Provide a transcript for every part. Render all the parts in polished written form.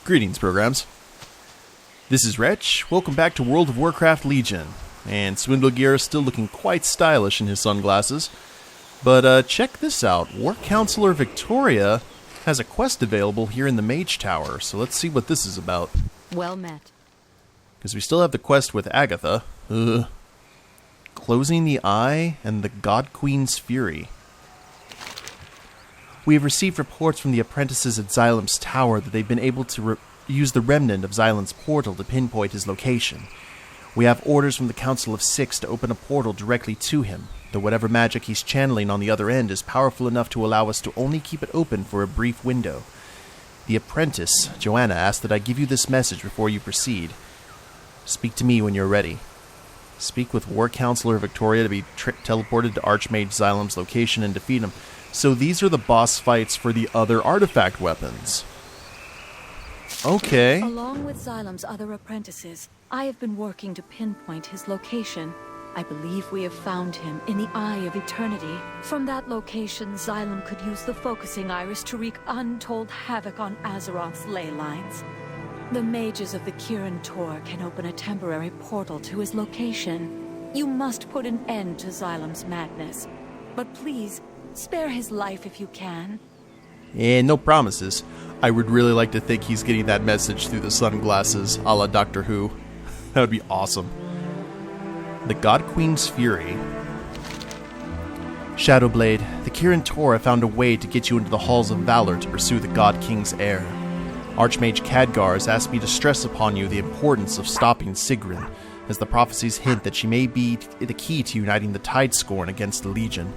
Greetings, programs. This is Wretch. Welcome back to World of Warcraft Legion. And Swindlegear is still looking quite stylish in his sunglasses. But check this out. War Counselor Victoria has a quest available here in the Mage Tower. So let's see what this is about. Well met. Because we still have the quest with Agatha. Closing the Eye and the God Queen's Fury. We have received reports from the apprentices at Xylem's tower that they've been able to use the remnant of Xylem's portal to pinpoint his location. We have orders from the Council of Six to open a portal directly to him, though whatever magic he's channeling on the other end is powerful enough to allow us to only keep it open for a brief window. The apprentice, Joanna, asked that I give you this message before you proceed. Speak to me when you're ready. Speak with War Counselor Victoria to be teleported to Archmage Xylem's location and defeat him. So these are the boss fights for the other artifact weapons. Okay. Along with Xylem's other apprentices, I have been working to pinpoint his location. I believe we have found him in the Eye of Eternity. From that location, Xylem could use the focusing iris to wreak untold havoc on Azeroth's ley lines. The mages of the Kirin Tor can open a temporary portal to his location. You must put an end to Xylem's madness. But please, spare his life if you can. No promises. I would really like to think he's getting that message through the sunglasses, a la Doctor Who. That would be awesome. The God Queen's Fury. Shadowblade, the Kirin Tor have found a way to get you into the halls of valor to pursue the God King's heir. Archmage Khadgar has asked me to stress upon you the importance of stopping Sigrun, as the prophecies hint that she may be the key to uniting the Tidescorn against the Legion.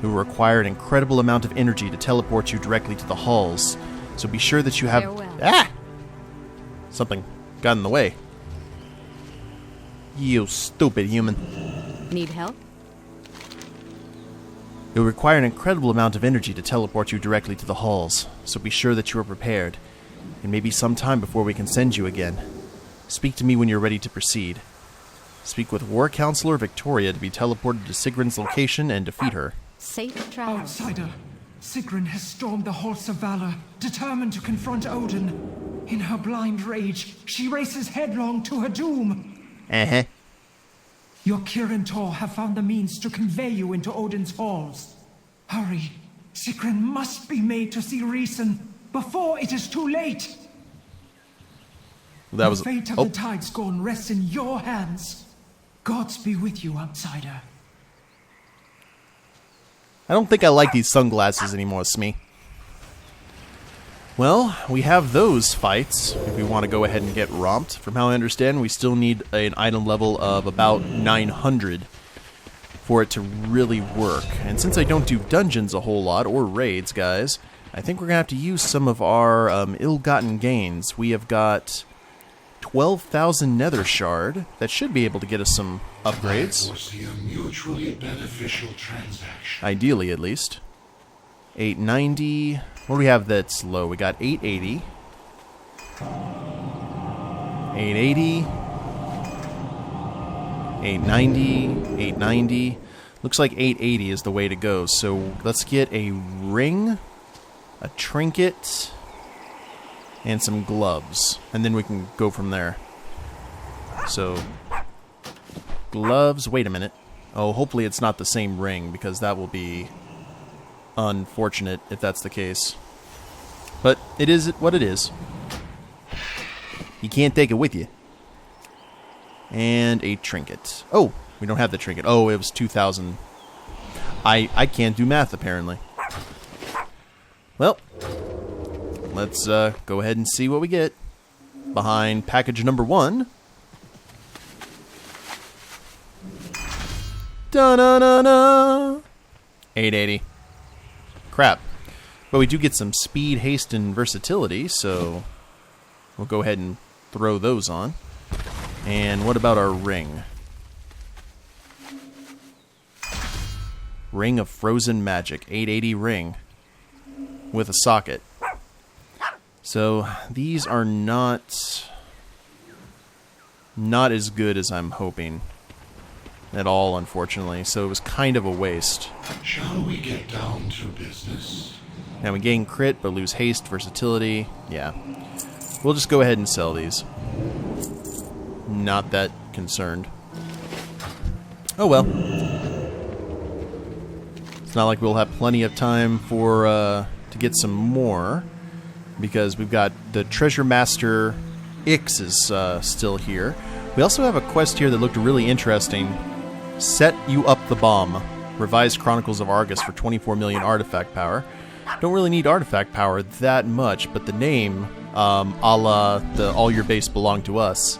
It will require an incredible amount of energy to teleport you directly to the halls, so be sure that you have... Farewell. Something got in the way. You stupid human. Need help? It will require an incredible amount of energy to teleport you directly to the halls, so be sure that you are prepared. It may be some time before we can send you again. Speak to me when you're ready to proceed. Speak with War Counselor Victoria to be teleported to Sigrun's location and defeat her. Safe travel. Outsider, Sigrun has stormed the halls of valor, determined to confront Odin. In her blind rage, she races headlong to her doom. Your Kirin Tor have found the means to convey you into Odin's halls. Hurry, Sigrun must be made to see reason before it is too late. That was the fate of the Tidescorn rests in your hands. Gods be with you, outsider. I don't think I like these sunglasses anymore, Smee. Well, we have those fights, if we want to go ahead and get romped. From how I understand, we still need an item level of about 900 for it to really work. And since I don't do dungeons a whole lot, or raids, guys, I think we're going to have to use some of our ill-gotten gains. We have got 12,000 Nether Shard. That should be able to get us some upgrades. I foresee a mutually beneficial transaction. Ideally, at least. 890. What do we have that's low? We got 880. 880. 890. 890. Looks like 880 is the way to go. So let's get a ring, a trinket, and some gloves. And then we can go from there. So, gloves. Wait a minute. Oh, hopefully it's not the same ring, because that will be unfortunate if that's the case. But it is what it is. You can't take it with you. And a trinket. Oh, we don't have the trinket. Oh, it was 2,000. I can't do math, apparently. Well, let's go ahead and see what we get behind package number 1. Da-na-na-na! 880. Crap. But we do get some speed, haste, and versatility, so we'll go ahead and throw those on. And what about our ring? Ring of Frozen Magic. 880 ring. With a socket. So, these are not as good as I'm hoping. At all, unfortunately. So it was kind of a waste. Shall we get down to business? Now we gain crit, but lose haste, versatility. Yeah. We'll just go ahead and sell these. Not that concerned. Oh well. It's not like we'll have plenty of time for to get some more, because we've got the Treasure Master Ix is still here. We also have a quest here that looked really interesting. Set you up the bomb. Revised Chronicles of Argus for 24 million artifact power. Don't really need artifact power that much, but the name, a la the All Your Base Belong to Us,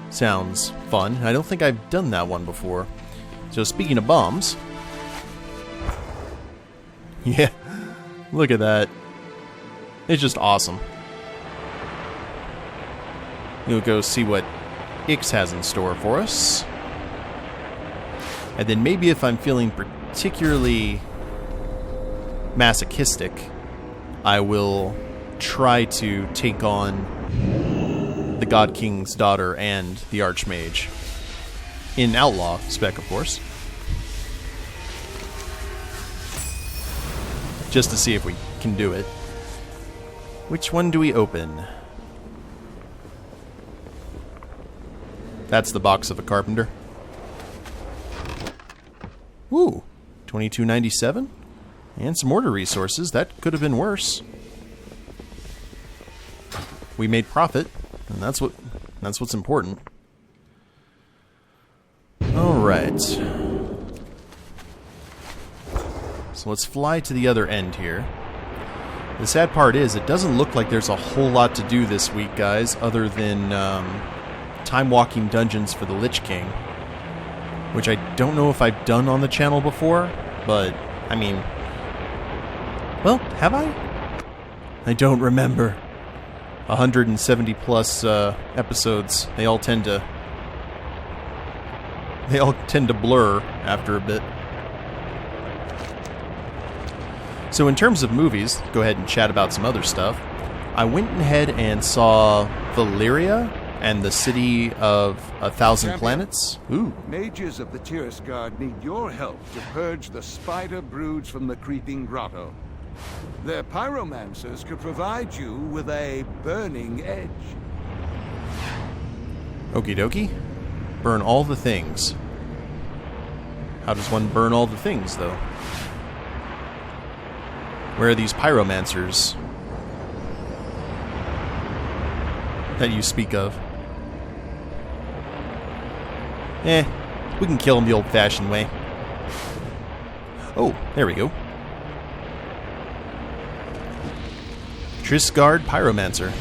sounds fun. I don't think I've done that one before. So speaking of bombs... Yeah, look at that. It's just awesome. We'll go see what Ix has in store for us. And then maybe if I'm feeling particularly masochistic, I will try to take on the God King's daughter and the Archmage. In Outlaw spec, of course. Just to see if we can do it. Which one do we open? That's the box of a carpenter. Woo! 2297? And some order resources. That could have been worse. We made profit, and that's what's important. Alright. So let's fly to the other end here. The sad part is, it doesn't look like there's a whole lot to do this week, guys, other than time-walking dungeons for the Lich King. Which I don't know if I've done on the channel before, but, I mean... Well, have I? I don't remember. 170 plus episodes, they all tend to blur after a bit. So in terms of movies, go ahead and chat about some other stuff. I went ahead and saw Valyria and the City of 1,000 Planets. Ooh. Mages of the Tiras Guard need your help to purge the spider broods from the creeping grotto. Their pyromancers could provide you with a burning edge. Okie dokie. Burn all the things. How does one burn all the things, though? Where are these pyromancers that you speak of? We can kill them the old-fashioned way. Oh, there we go. Trisgard Pyromancer.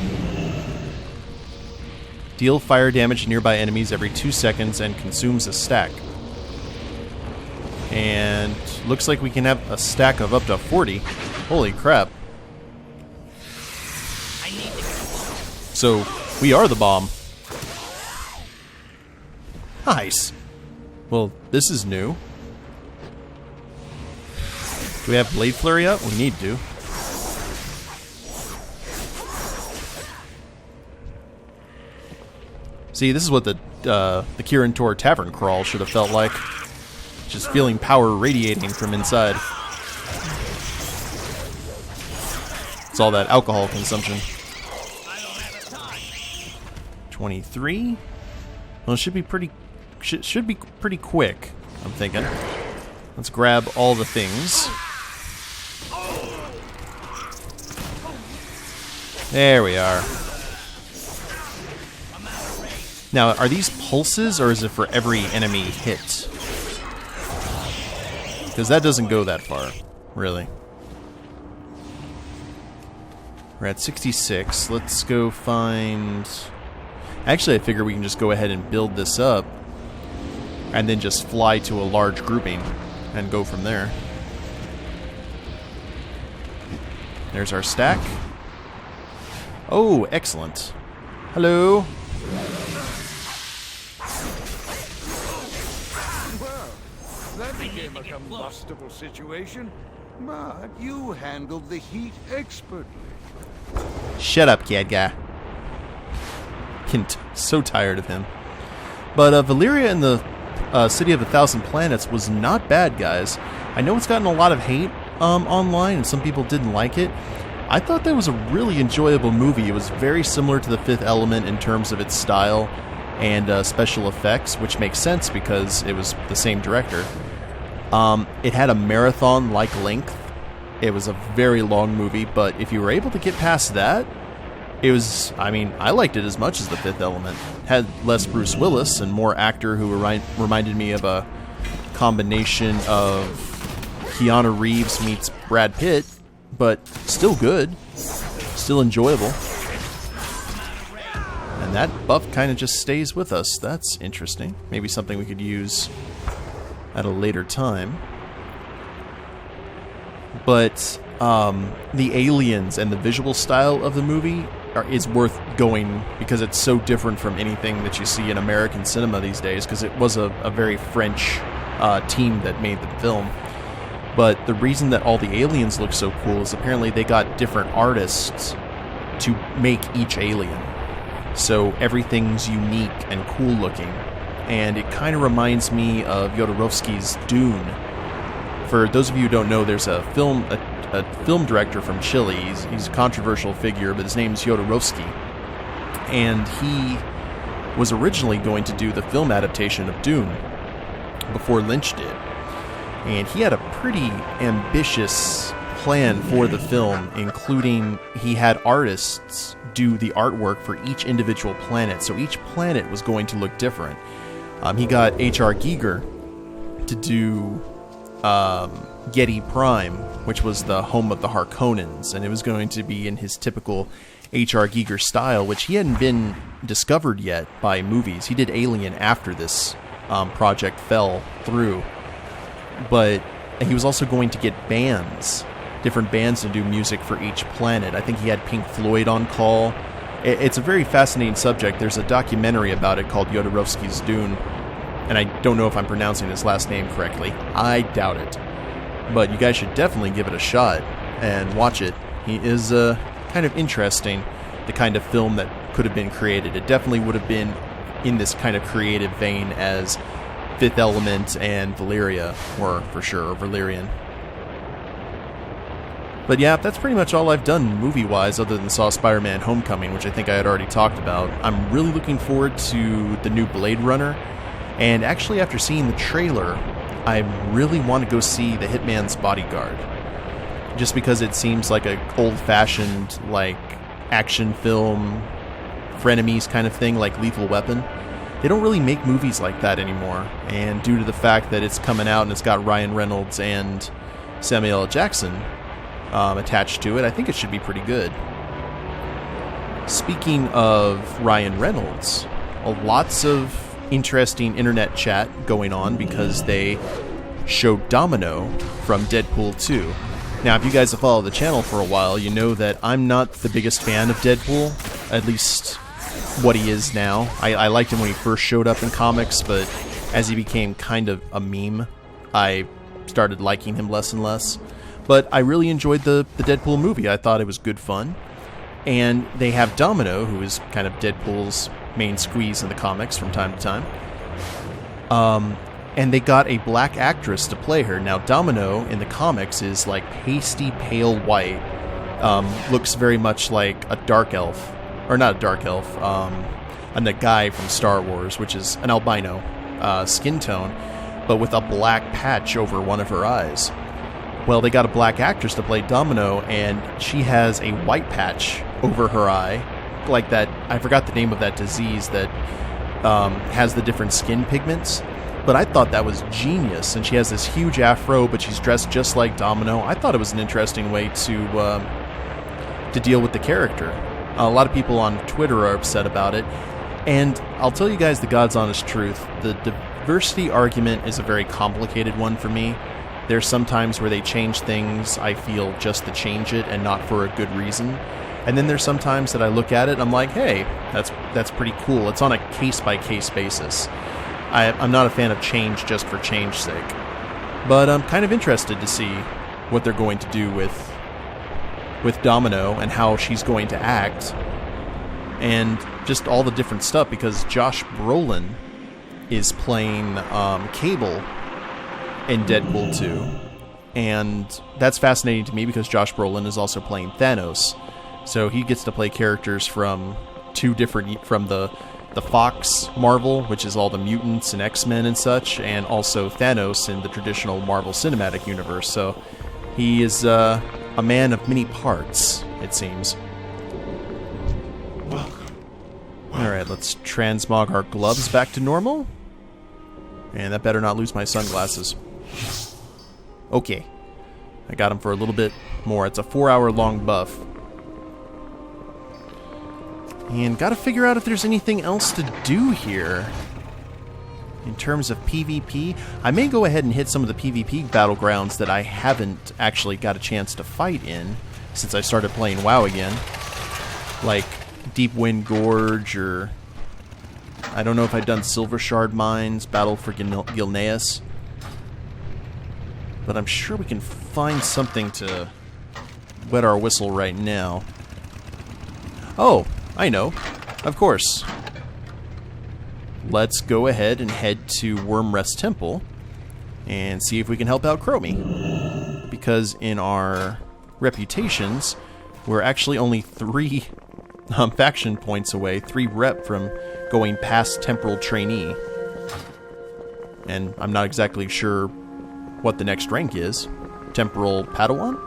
Deal fire damage to nearby enemies every 2 seconds and consumes a stack. And looks like we can have a stack of up to 40. Holy crap. So, we are the bomb. Nice. Well, this is new. Do we have Blade Flurry up? We need to. See, this is what the Kirin Tor Tavern Crawl should have felt like. Just feeling power radiating from inside. It's all that alcohol consumption. 23? Well, it should be pretty quick, I'm thinking. Let's grab all the things. There we are. Now, are these pulses, or is it for every enemy hit? Because that doesn't go that far, really. We're at 66. Let's go find... Actually, I figure we can just go ahead and build this up and then just fly to a large grouping and go from there. There's our stack. Oh, excellent. Hello. Well, that became a combustible situation, but you handled the heat expertly. Shut up, kid guy. So tired of him. But Valyria and the City of 1,000 Planets was not bad, guys. I know it's gotten a lot of hate online, and some people didn't like it. I thought that was a really enjoyable movie. It was very similar to The Fifth Element in terms of its style and special effects, which makes sense because it was the same director. It had a marathon-like length. It was a very long movie, but if you were able to get past that, it was, I mean, I liked it as much as The Fifth Element. Had less Bruce Willis and more actor who reminded me of a combination of Keanu Reeves meets Brad Pitt, but still good, still enjoyable. And that buff kind of just stays with us. That's interesting. Maybe something we could use at a later time. But the aliens and the visual style of the movie is worth going because it's so different from anything that you see in American cinema these days, because it was a very French team that made the film. But the reason that all the aliens look so cool is apparently they got different artists to make each alien. So everything's unique and cool looking. And it kind of reminds me of Jodorowsky's Dune. For those of you who don't know, there's a film director from Chile. He's a controversial figure, but his name's Jodorowsky. And he was originally going to do the film adaptation of Dune before Lynch did. And he had a pretty ambitious plan for the film, including he had artists do the artwork for each individual planet. So each planet was going to look different. He got H.R. Giger to do Getty Prime, which was the home of the Harkonnens, and it was going to be in his typical H.R. Giger style, which he hadn't been discovered yet by movies. He did Alien after this project fell through. But he was also going to get different bands to do music for each planet. I think he had Pink Floyd on call. It's a very fascinating subject. There's a documentary about it called Jodorowsky's Dune, and I don't know if I'm pronouncing his last name correctly. I doubt it. But you guys should definitely give it a shot and watch it. He is kind of interesting, the kind of film that could have been created. It definitely would have been in this kind of creative vein as Fifth Element and Valyria were, for sure, or Valerian. But yeah, that's pretty much all I've done movie-wise other than saw Spider-Man Homecoming, which I think I had already talked about. I'm really looking forward to the new Blade Runner, and actually after seeing the trailer, I really want to go see The Hitman's Bodyguard. Just because it seems like an old-fashioned, like, action film, frenemies kind of thing, like Lethal Weapon. They don't really make movies like that anymore, and due to the fact that it's coming out and it's got Ryan Reynolds and Samuel L. Jackson attached to it, I think it should be pretty good. Speaking of Ryan Reynolds, lots of interesting internet chat going on because they showed Domino from Deadpool 2. Now, if you guys have followed the channel for a while, you know that I'm not the biggest fan of Deadpool, at least what he is now. I liked him when he first showed up in comics, but as he became kind of a meme, I started liking him less and less. But I really enjoyed the Deadpool movie. I thought it was good fun. And they have Domino, who is kind of Deadpool's main squeeze in the comics from time to time. And they got a black actress to play her. Now, Domino in the comics is like pasty pale white. Looks very much like a dark elf. Or not a dark elf. And the guy from Star Wars, which is an albino skin tone, but with a black patch over one of her eyes. Well, they got a black actress to play Domino, and she has a white patch over her eye, like that. I forgot the name of that disease that has the different skin pigments, but I thought that was genius. And she has this huge afro, but she's dressed just like Domino. I thought it was an interesting way to deal with the character. A lot of people on Twitter are upset about it, and I'll tell you guys the God's honest truth. The diversity argument is a very complicated one for me. There's some times where they change things, I feel, just to change it and not for a good reason. And then there's some times that I look at it and I'm like, hey, that's pretty cool. It's on a case-by-case basis. I'm not a fan of change just for change's sake. But I'm kind of interested to see what they're going to do with Domino and how she's going to act. And just all the different stuff, because Josh Brolin is playing Cable in Deadpool 2. And that's fascinating to me because Josh Brolin is also playing Thanos. So he gets to play characters from from the Fox Marvel, which is all the mutants and X-Men and such, and also Thanos in the traditional Marvel Cinematic Universe. So he is a man of many parts, it seems. Alright, let's transmog our gloves back to normal. And that better not lose my sunglasses. Okay. I got him for a little bit more. It's a 4-hour long buff. And gotta figure out if there's anything else to do here. In terms of PvP, I may go ahead and hit some of the PvP battlegrounds that I haven't actually got a chance to fight in since I started playing WoW again. Like Deep Wind Gorge, or I don't know if I've done Silver Shard Mines, Battle for Gilneas. But I'm sure we can find something to wet our whistle right now. Oh, I know. Of course. Let's go ahead and head to Wyrmrest Temple and see if we can help out Chromie. Because in our reputations, we're actually only 3 faction points away, 3 rep from going past Temporal Trainee. And I'm not exactly sure what the next rank is. Temporal Padawan,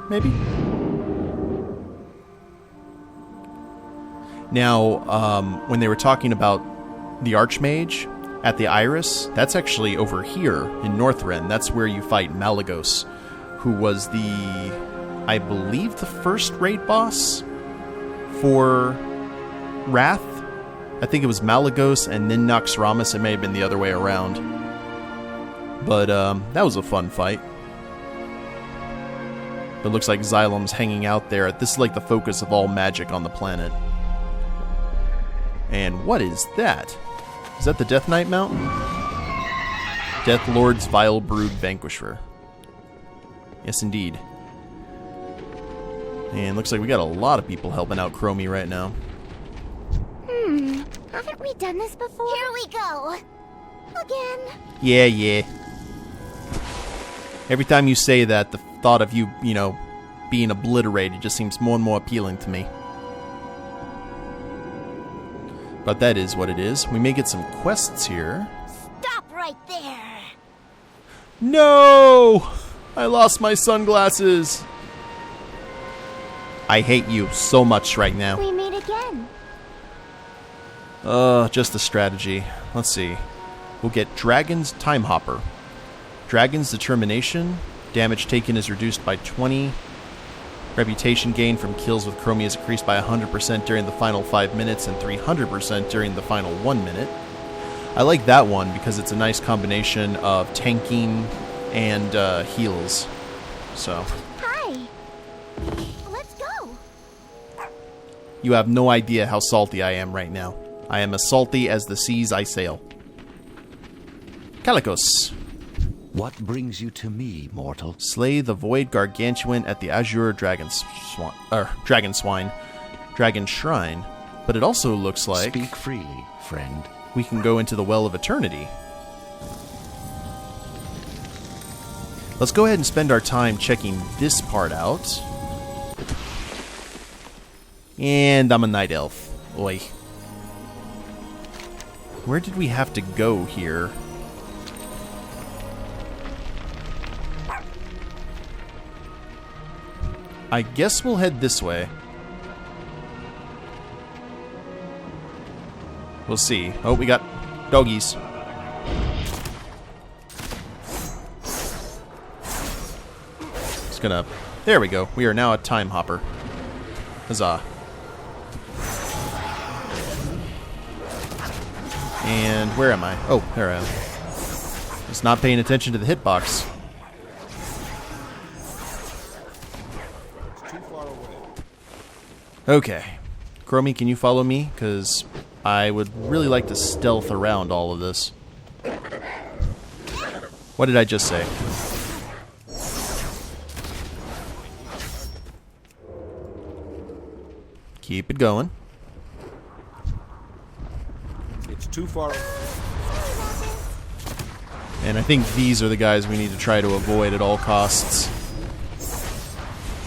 maybe? Now, when they were talking about the Archmage at the Iris, that's actually over here in Northrend. That's where you fight Malagos, who was I believe, the first raid boss for Wrath. I think it was Malagos and then Naxxramas. It may have been the other way around. But that was a fun fight. It looks like Xylem's hanging out there. This is like the focus of all magic on the planet. And what is that? Is that the Death Knight Mountain? Death Lord's Vile Brood Vanquisher. Yes, indeed. And looks like we got a lot of people helping out Chromie right now. Haven't we done this before? Here we go. Again. Yeah. Every time you say that, the thought of you, being obliterated just seems more and more appealing to me. But that is what it is. We may get some quests here. Stop right there! No! I lost my sunglasses! I hate you so much right now. We meet again. Just the strategy. Let's see. We'll get Dragon's Time Hopper. Dragon's Determination. Damage taken is reduced by 20. Reputation gain from kills with Chromie is increased by 100% during the final 5 minutes and 300% during the final 1 minute. I like that one because it's a nice combination of tanking and heals. So. Hi. Let's go. You have no idea how salty I am right now. I am as salty as the seas I sail. Calicos. What brings you to me, mortal? Slay the Void Gargantuan at the Azure Dragon Shrine. But it also looks like... Speak freely, friend. We can go into the Well of Eternity. Let's go ahead and spend our time checking this part out. And I'm a Night Elf. Oi. Where did we have to go here? I guess we'll head this way. We'll see. Oh, we got doggies. Just gonna... There we go. We are now a Time Hopper. Huzzah. And where am I? Oh, there I am. Just not paying attention to the hitbox. Okay. Chromie, can you follow me? Because I would really like to stealth around all of this. What did I just say? Keep it going. It's too far away. And I think these are the guys we need to try to avoid at all costs.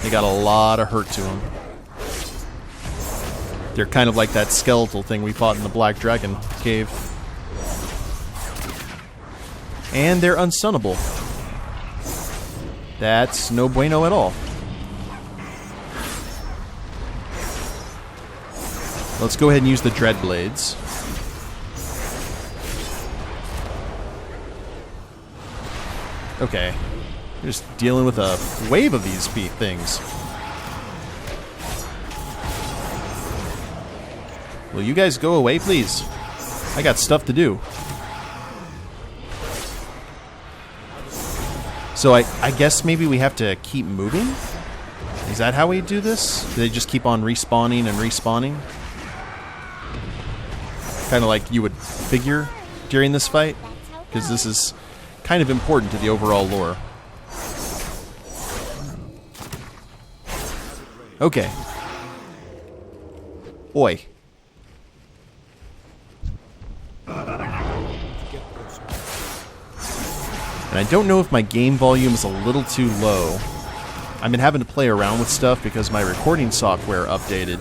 They got a lot of hurt to them. They're kind of like that skeletal thing we fought in the Black Dragon cave. And they're unsunnable. That's no bueno at all. Let's go ahead and use the Dread Blades. Okay. We're just dealing with a wave of these things. Will you guys go away, please? I got stuff to do. So I guess maybe we have to keep moving? Is that how we do this? Do they just keep on respawning and respawning? Kind of like you would figure during this fight? Because this is kind of important to the overall lore. Okay. Oi. And I don't know if my game volume is a little too low. I've been having to play around with stuff because my recording software updated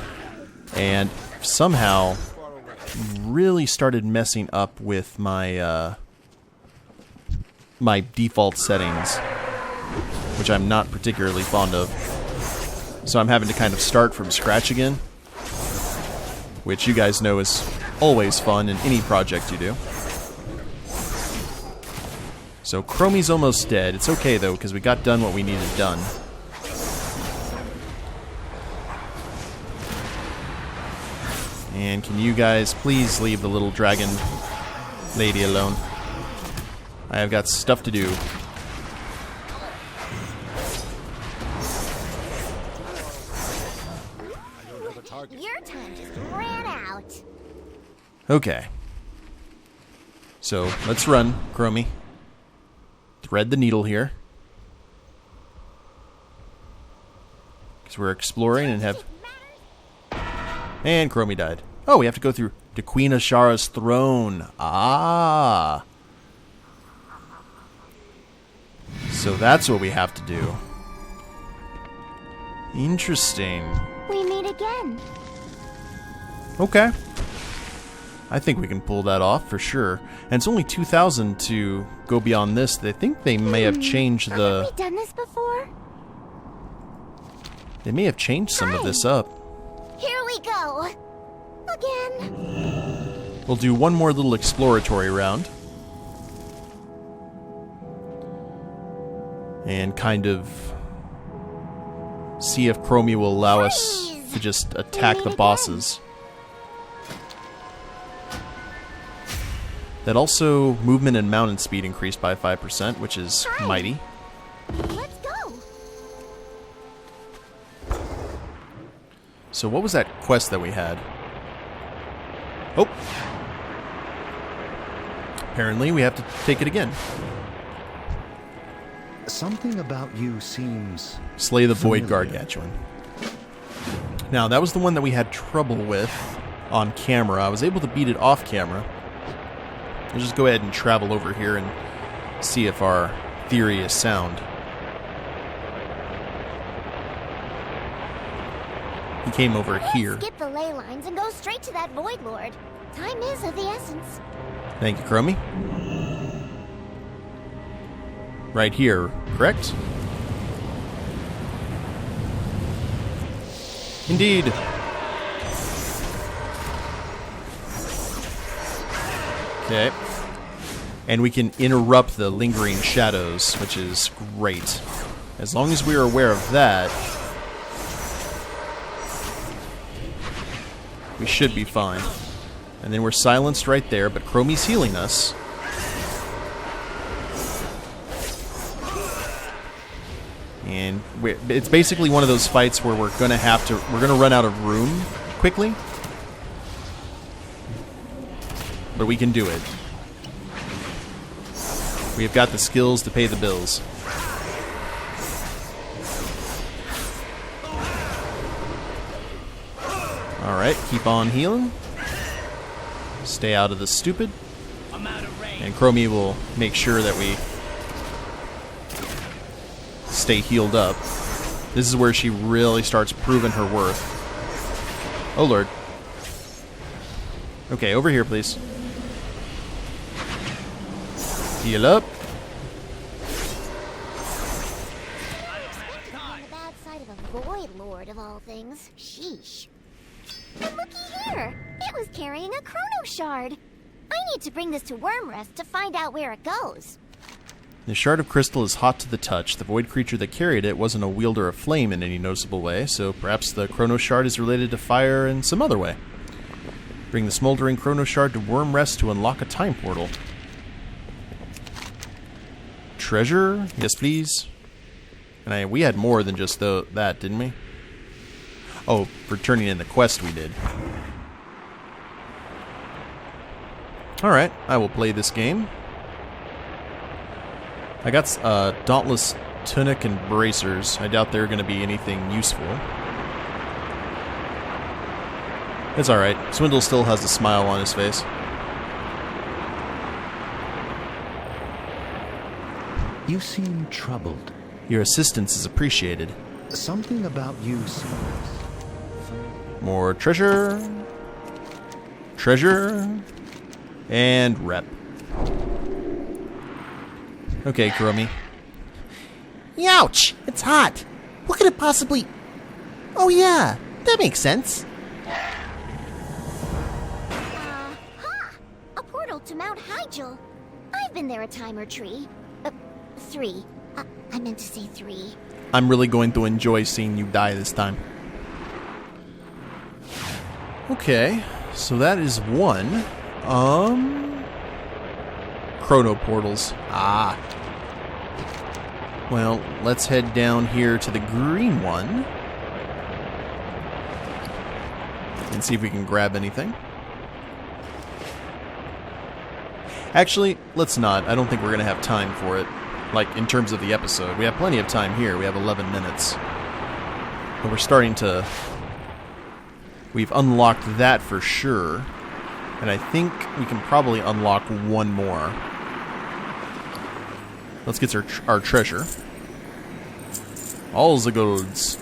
and somehow really started messing up with my my default settings, which I'm not particularly fond of. So I'm having to kind of start from scratch again, which you guys know is always fun in any project you do. So Chromie's almost dead. It's okay though, because we got done what we needed done. And can you guys please leave the little dragon lady alone? I have got stuff to do. Your time just ran out. Okay. So let's run, Chromie. Thread the needle here. Because we're exploring and have... And Chromie died. Oh, we have to go through to Queen Ashara's throne. Ah. So that's what we have to do. Interesting. We meet again. Okay. I think we can pull that off for sure. And it's only 2,000 to go beyond this. I think they may have changed the... Have we done this before? They may have changed some of this up. Here we go. Again. We'll do one more little exploratory round. And kind of see if Chromie will allow us to just attack the bosses. That also, movement and mountain speed increased by 5%, which is mighty. Let's go. So what was that quest that we had? Oh! Apparently we have to take it again. Something about you seems... Slay the Void familiar. Gargantuan. Now, that was the one that we had trouble with on camera. I was able to beat it off camera. We'll just go ahead and travel over here and see if our theory is sound. He came over here. Skip the ley lines and go straight to that Void Lord. Time is of the essence. Thank you, Chromie. Right here, correct? Indeed. Okay. And we can interrupt the lingering shadows, which is great. As long as we are aware of that, we should be fine. And then we're silenced right there, but Chromie's healing us. And it's basically one of those fights where we're gonna run out of room quickly. But we can do it. We have got the skills to pay the bills. Alright, keep on healing. Stay out of the stupid. And Chromie will make sure that we stay healed up. This is where she really starts proving her worth. Oh, Lord. Okay, over here, please. Heal up. On the bad side of a Void Lord, of all things. Sheesh. And looky here! It was carrying a Chrono Shard! I need to bring this to Wyrmrest to find out where it goes. The shard of crystal is hot to the touch. The void creature that carried it wasn't a wielder of flame in any noticeable way, so perhaps the Chrono Shard is related to fire in some other way. Bring the smoldering Chrono Shard to Wyrmrest to unlock a time portal. Treasure? Yes, please. And we had more than just that, didn't we? Oh, for turning in the quest we did. Alright, I will play this game. I got Dauntless Tunic and Bracers. I doubt they're going to be anything useful. It's alright. Swindle still has a smile on his face. You seem troubled. Your assistance is appreciated. Something about you seems... More treasure. Treasure. And rep. Okay, Chromie. Youch! It's hot. What could it possibly... Oh yeah, that makes sense. A portal to Mount Hyjal. I've been there a time or three. I meant to say 3. I'm really going to enjoy seeing you die this time. Okay, so that is one. Chrono portals. Ah. Well, let's head down here to the green one. And see if we can grab anything. Actually, let's not. I don't think we're going to have time for it. Like, in terms of the episode. We have plenty of time here. We have 11 minutes. But we're starting to... We've unlocked that for sure. And I think we can probably unlock one more. Let's get our treasure. All the golds.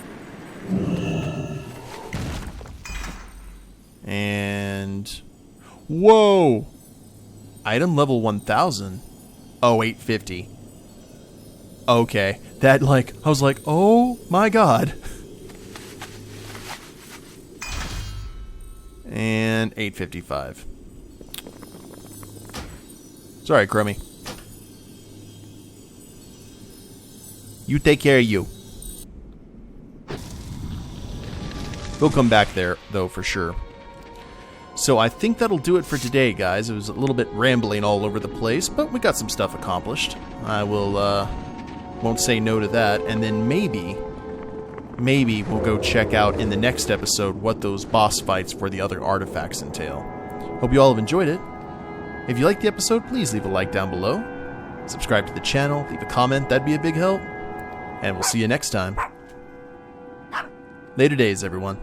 And... Whoa! Item level 1000. Oh, 850. Okay. That, like... I was like, oh my god. And 855. Sorry, Chromie. You take care of you. We'll come back there, though, for sure. So I think that'll do it for today, guys. It was a little bit rambling all over the place, but we got some stuff accomplished. I will, won't say no to that, and then maybe we'll go check out in the next episode what those boss fights for the other artifacts entail. Hope you all have enjoyed it. If you liked the episode, please leave a like down below. Subscribe to the channel, leave a comment, that'd be a big help. And we'll see you next time. Later days, everyone.